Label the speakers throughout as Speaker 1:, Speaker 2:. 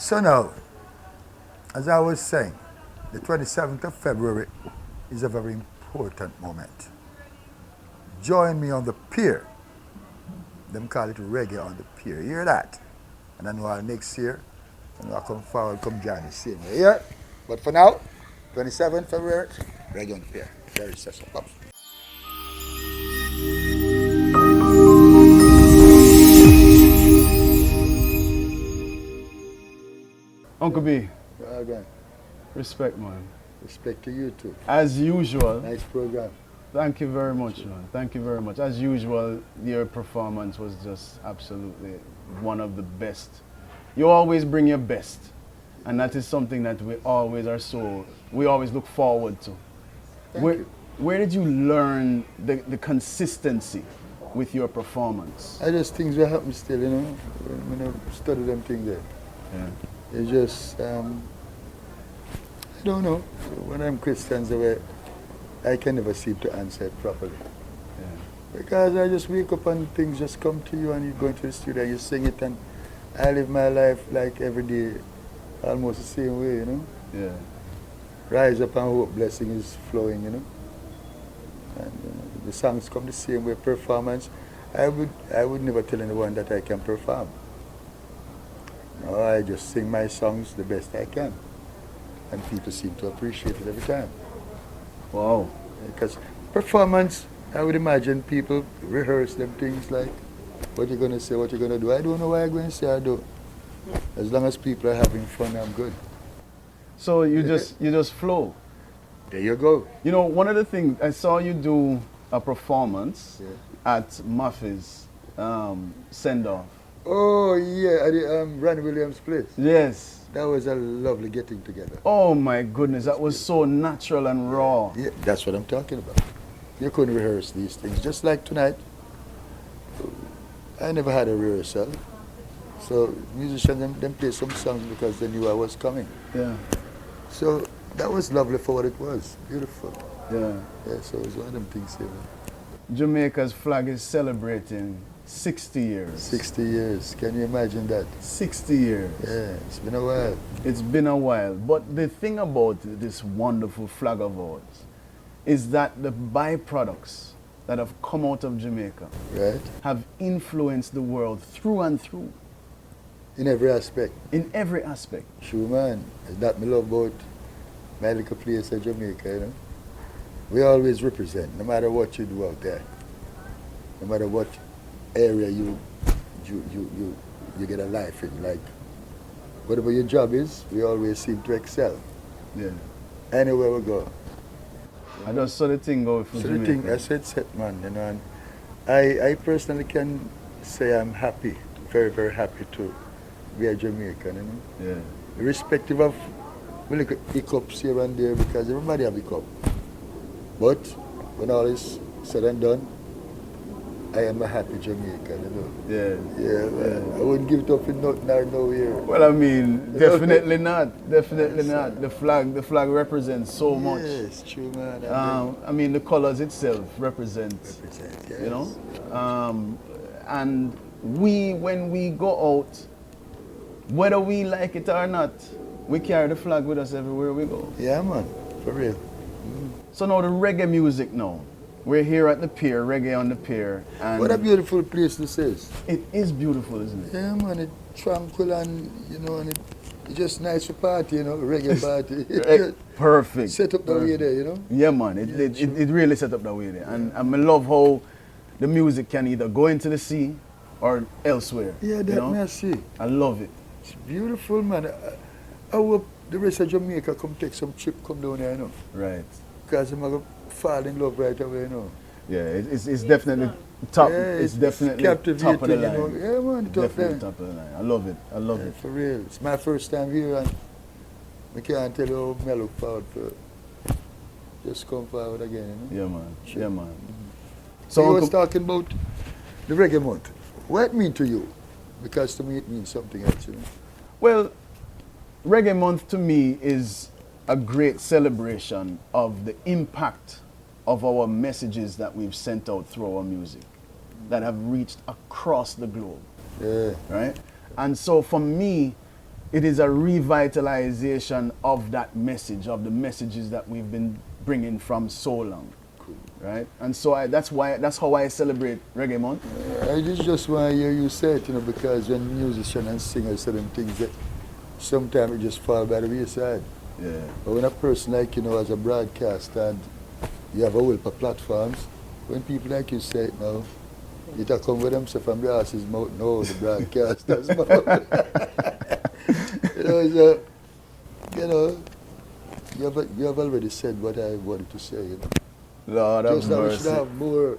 Speaker 1: So now, as I was saying, the 27th of February is a very important moment. Join me on the pier. Them call it reggae on the pier. You hear that? And I know next year, and I come forward, come join the same way here. But for now, 27th February, reggae on the pier. Very special. Come.
Speaker 2: Uncle B,
Speaker 1: Again,
Speaker 2: respect, man.
Speaker 1: respect to you too.
Speaker 2: As usual,
Speaker 1: Nice program.
Speaker 2: thank you very much, man. Thank you very much. As usual, your performance was just absolutely one of the best. You always bring your best, and that is something that we always look forward to.
Speaker 1: Thank
Speaker 2: where,
Speaker 1: you.
Speaker 2: where did you learn the consistency with your performance?
Speaker 1: I just things will happen still, you know. When I study them things there.
Speaker 2: Yeah.
Speaker 1: It's just, I don't know. When I'm Christians, the way I can never seem to answer it properly.
Speaker 2: Yeah.
Speaker 1: Because I just wake up and things just come to you and you go into the studio and you sing it and I live my life like every day almost the same way, you know.
Speaker 2: Yeah.
Speaker 1: Rise up and hope, blessing is flowing, you know. And the songs come the same way, performance. I would never tell anyone that I can perform. No, I just sing my songs the best I can. And people seem to appreciate it every time.
Speaker 2: Wow.
Speaker 1: Because performance, I would imagine people rehearse them things like what you're going to say, what you're going to do. I don't know what I'm going to say, I do. As long as people are having fun, I'm good.
Speaker 2: So you just flow.
Speaker 1: There you go.
Speaker 2: You know, one of the things I saw you do a performance
Speaker 1: Yeah.
Speaker 2: at Muffy's send off.
Speaker 1: Oh, yeah, at the Ronnie Williams' place.
Speaker 2: Yes.
Speaker 1: That was a lovely getting together.
Speaker 2: Oh my goodness, that was so natural and raw.
Speaker 1: Yeah, that's what I'm talking about. You couldn't rehearse these things. Just like tonight, I never had a rehearsal. So musicians, them play some songs because they knew I was coming.
Speaker 2: Yeah.
Speaker 1: So that was lovely for what it was. Beautiful.
Speaker 2: Yeah.
Speaker 1: Yeah, so it was one of them things here.
Speaker 2: Jamaica's flag is celebrating 60 years.
Speaker 1: 60 years. Can you imagine that?
Speaker 2: 60 years.
Speaker 1: Yeah, it's been a while.
Speaker 2: It's been a while. But the thing about this wonderful flag of ours is that the byproducts that have come out of Jamaica
Speaker 1: Right?
Speaker 2: have influenced the world through and through,
Speaker 1: In every aspect.
Speaker 2: in every aspect.
Speaker 1: True, man. That me love about my little place in Jamaica, you know. We always represent, no matter what you do out there. No matter what area you get a life in. Like, whatever your job is, we always seem to excel.
Speaker 2: Yeah.
Speaker 1: Anywhere we go.
Speaker 2: I just saw the thing go for
Speaker 1: So the
Speaker 2: Jamaica.
Speaker 1: thing, I said set, man, you know, and I personally can say I'm happy, very, very happy to be a Jamaican, you know.
Speaker 2: Yeah.
Speaker 1: Irrespective of little hiccups here and there, because everybody have hiccup. But when all is said and done, I am a happy Jamaican, you know.
Speaker 2: Yeah.
Speaker 1: Yeah, man. I wouldn't give it up in nothing or nowhere.
Speaker 2: Well, I mean, definitely not. Definitely not. The flag represents so much.
Speaker 1: Yes, true, man.
Speaker 2: I mean, the colors itself represent,
Speaker 1: Yes.
Speaker 2: you know. And when we go out, whether we like it or not, we carry the flag with us everywhere we go.
Speaker 1: Yeah, man, for real.
Speaker 2: So now the reggae music now. We're here at the pier, reggae on the pier. And
Speaker 1: What a beautiful place this is.
Speaker 2: it is beautiful, isn't it?
Speaker 1: Yeah, man, it's tranquil and, you know, and it's just nice for party, you know, reggae party.
Speaker 2: Perfect.
Speaker 1: Set up the way there, you know.
Speaker 2: Yeah, man. It really set up that way there. And I love how the music can either go into the sea or elsewhere.
Speaker 1: Yeah,
Speaker 2: you
Speaker 1: that
Speaker 2: know?
Speaker 1: may I see.
Speaker 2: I love it.
Speaker 1: It's beautiful, man. I hope the rest of Jamaica come take some trip, come down here, you know.
Speaker 2: Right.
Speaker 1: Because I'm going to fall in love right away, you know.
Speaker 2: Yeah, it's definitely top.
Speaker 1: Yeah,
Speaker 2: it's definitely
Speaker 1: captivating,
Speaker 2: top of the
Speaker 1: you
Speaker 2: line.
Speaker 1: know. Yeah, man, top
Speaker 2: Definitely
Speaker 1: line.
Speaker 2: top of the line. I love it. I love it.
Speaker 1: For real. It's my first time here and I can't tell you how I look forward to just come forward again, you know.
Speaker 2: Yeah, man.
Speaker 1: Sure.
Speaker 2: Yeah, man.
Speaker 1: So you
Speaker 2: Uncle-
Speaker 1: was talking about the reggae month. What it mean to you? Because to me it means something else, you know.
Speaker 2: Well, Reggae Month to me is a great celebration of the impact of our messages that we've sent out through our music that have reached across the globe,
Speaker 1: Yeah.
Speaker 2: right? And so for me, it is a revitalization of that message, of the messages that we've been bringing from so long.
Speaker 1: Cool.
Speaker 2: Right? And so that's how I celebrate Reggae Month.
Speaker 1: I just want to hear you say it, because when musicians and singers say them things that sometimes it just fall by the wayside.
Speaker 2: Yeah.
Speaker 1: But when a person like, as a broadcaster and you have a whole of platforms, when people like you say it now, it come with themselves from the horse's mouth, no, the broadcaster's mouth. You have already said what I wanted to say,
Speaker 2: Lord
Speaker 1: Just
Speaker 2: of
Speaker 1: that we
Speaker 2: mercy.
Speaker 1: should have more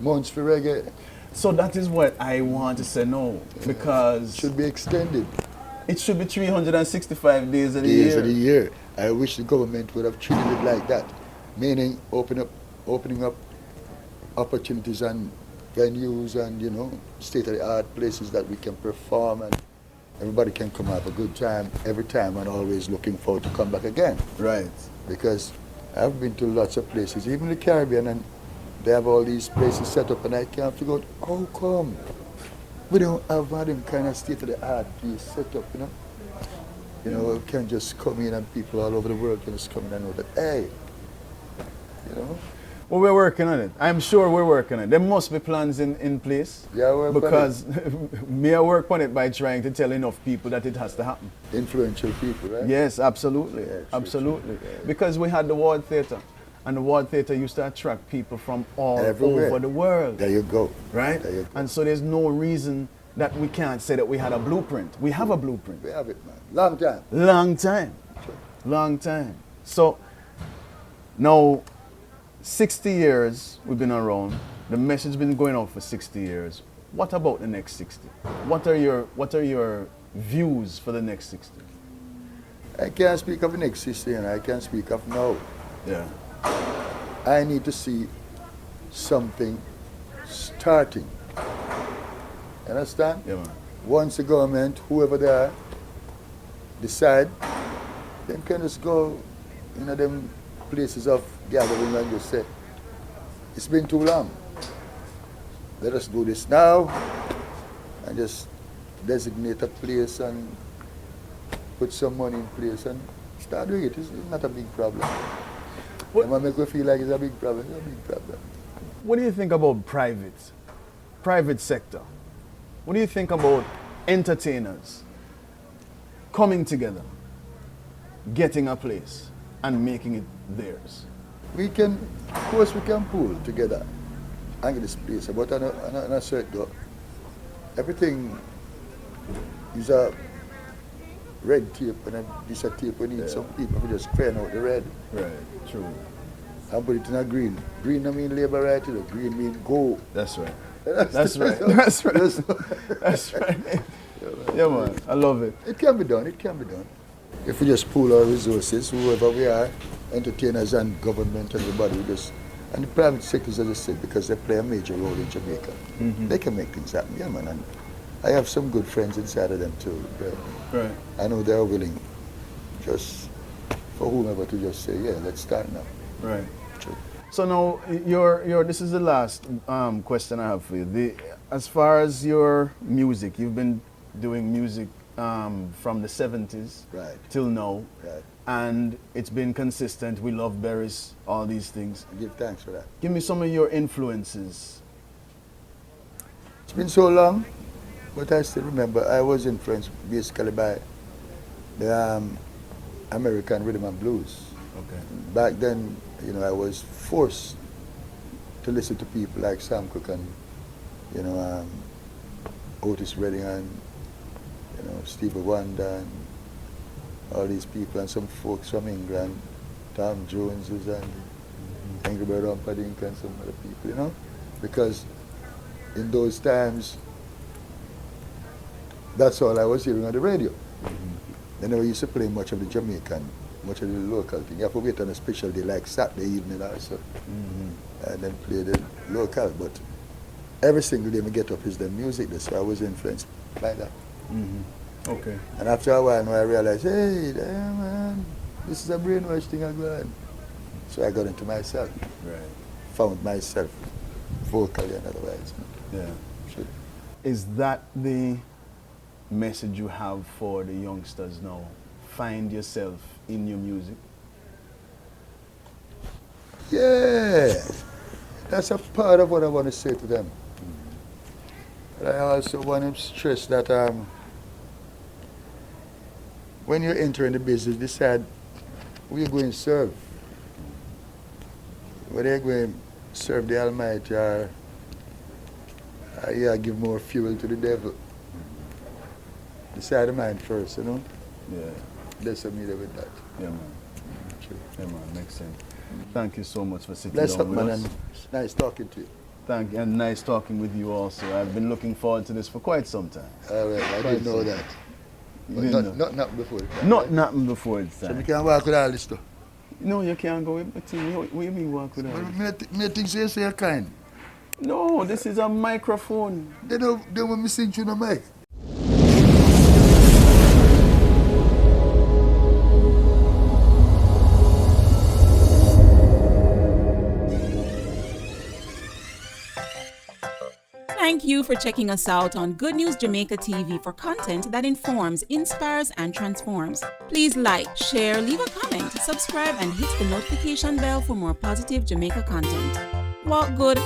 Speaker 1: months for reggae.
Speaker 2: So that is what I want to say no, because
Speaker 1: Should be extended.
Speaker 2: it should be 365 days of the
Speaker 1: Days
Speaker 2: year.
Speaker 1: of the year. I wish the government would have treated it like that, meaning opening up opportunities and venues and state-of-the-art places that we can perform and everybody can come have a good time every time and always looking forward to come back again.
Speaker 2: Right.
Speaker 1: Because I've been to lots of places, even the Caribbean, and they have all these places set up and I can't figure out how come we don't have one of them kind of state-of-the-art place set up, we can't just come in and people all over the world can just come in and know that, hey,
Speaker 2: Well, we're working on it. I'm sure we're working on it. There must be plans in place.
Speaker 1: Yeah, we're
Speaker 2: because me I work on it by trying to tell enough people that it has to happen.
Speaker 1: influential people, right?
Speaker 2: Yes, absolutely.
Speaker 1: Yeah, true,
Speaker 2: Absolutely.
Speaker 1: true. Yeah.
Speaker 2: Because we had the Ward Theatre, and the Ward Theatre used to attract people from all
Speaker 1: Everywhere.
Speaker 2: over the world.
Speaker 1: There you go.
Speaker 2: Right?
Speaker 1: There you go.
Speaker 2: And so there's no reason that we can't say that we had a blueprint. We have a blueprint.
Speaker 1: We have it, man. Long time.
Speaker 2: Long time. Long time. So now 60 years we've been around. The message been going out for 60 years. What about the next 60? What are your views for the next 60?
Speaker 1: I can't speak of the next 60, I can't speak of now.
Speaker 2: Yeah.
Speaker 1: I need to see something starting. Understand?
Speaker 2: Yeah, man.
Speaker 1: Once the government, whoever they are, decide, then can just go them places of gathering and just say, it's been too long. Let us do this now and just designate a place and put some money in place and start doing it. It's not a big problem.
Speaker 2: What-
Speaker 1: It might make you feel like it's a big problem. It's a big problem.
Speaker 2: What do you think about private sector? What do you think about entertainers coming together, getting a place and making it theirs?
Speaker 1: Of course we can pull together and get this place, but on a certain though, everything is a red tape and this a tape we need.
Speaker 2: Yeah.
Speaker 1: Some people will just clear out the red
Speaker 2: Right, true.
Speaker 1: and put it in a green. Green I mean labor right, green mean go.
Speaker 2: That's right. That's right. That's right. That's right. Yeah, man. I love it.
Speaker 1: It can be done, it can be done. If we just pool our resources, whoever we are, entertainers and government, everybody, and the private sectors, as I said, because they play a major role in Jamaica.
Speaker 2: Mhm.
Speaker 1: They can make things happen, yeah, man. And I have some good friends inside of them too.
Speaker 2: Right.
Speaker 1: I know they're willing, just for whomever to just say, yeah, let's start now.
Speaker 2: Right.
Speaker 1: True.
Speaker 2: So now, this is the last question I have for you. As far as your music, you've been doing music from the 70s
Speaker 1: Right.
Speaker 2: till now,
Speaker 1: Right.
Speaker 2: and it's been consistent. We love Beres, all these things.
Speaker 1: I give thanks for that.
Speaker 2: Give me some of your influences.
Speaker 1: It's been so long, but I still remember I was influenced basically by the American rhythm and blues.
Speaker 2: Okay.
Speaker 1: Back then, I was forced to listen to people like Sam Cooke and, Otis Redding and, Stevie Wonder and all these people and some folks from England, Tom Joneses and Engelbert Humperdinck and some other people, because in those times, that's all I was hearing on the radio. They never used to play much of the Jamaican, much of the local thing. You have to wait on a special day like Saturday evening or so, and then play the local. But every single day we get up is the music, so I was influenced by that.
Speaker 2: Okay.
Speaker 1: And after a while, I realized, hey, damn, man, this is a brainwash thing I got. So I got into myself,
Speaker 2: Right.
Speaker 1: found myself vocally and otherwise.
Speaker 2: Yeah.
Speaker 1: Sure.
Speaker 2: Is that the message you have for the youngsters now find yourself in your music?
Speaker 1: Yeah, that's a part of what I want to say to them. But I also want to stress that when you're entering the business, decide who you're going to serve. Whether you're going to serve the Almighty or give more fuel to the devil. Decide the mind first, you know?
Speaker 2: Yeah.
Speaker 1: Bless me there with that.
Speaker 2: Yeah, man.
Speaker 1: True.
Speaker 2: Yeah, man. Makes sense. Thank you so much for sitting
Speaker 1: Bless
Speaker 2: down
Speaker 1: up,
Speaker 2: with
Speaker 1: man,
Speaker 2: us.
Speaker 1: and it's nice talking to you.
Speaker 2: Thank you, and nice talking with you also. I've been looking forward to this for quite some time.
Speaker 1: All right, I didn't know that.
Speaker 2: You
Speaker 1: But
Speaker 2: didn't know?
Speaker 1: not before the time.
Speaker 2: Not
Speaker 1: right?
Speaker 2: nothing before it's
Speaker 1: So
Speaker 2: time.
Speaker 1: we can walk with all this stuff.
Speaker 2: No, you can't go with my team. What do you mean walk with us?
Speaker 1: But me think say you're kind.
Speaker 2: No, this is a microphone.
Speaker 1: They want me sing through the mic.
Speaker 3: Thank you for checking us out on Good News Jamaica TV for content that informs, inspires, and transforms. Please like, share, leave a comment, subscribe, and hit the notification bell for more positive Jamaica content. Walk good.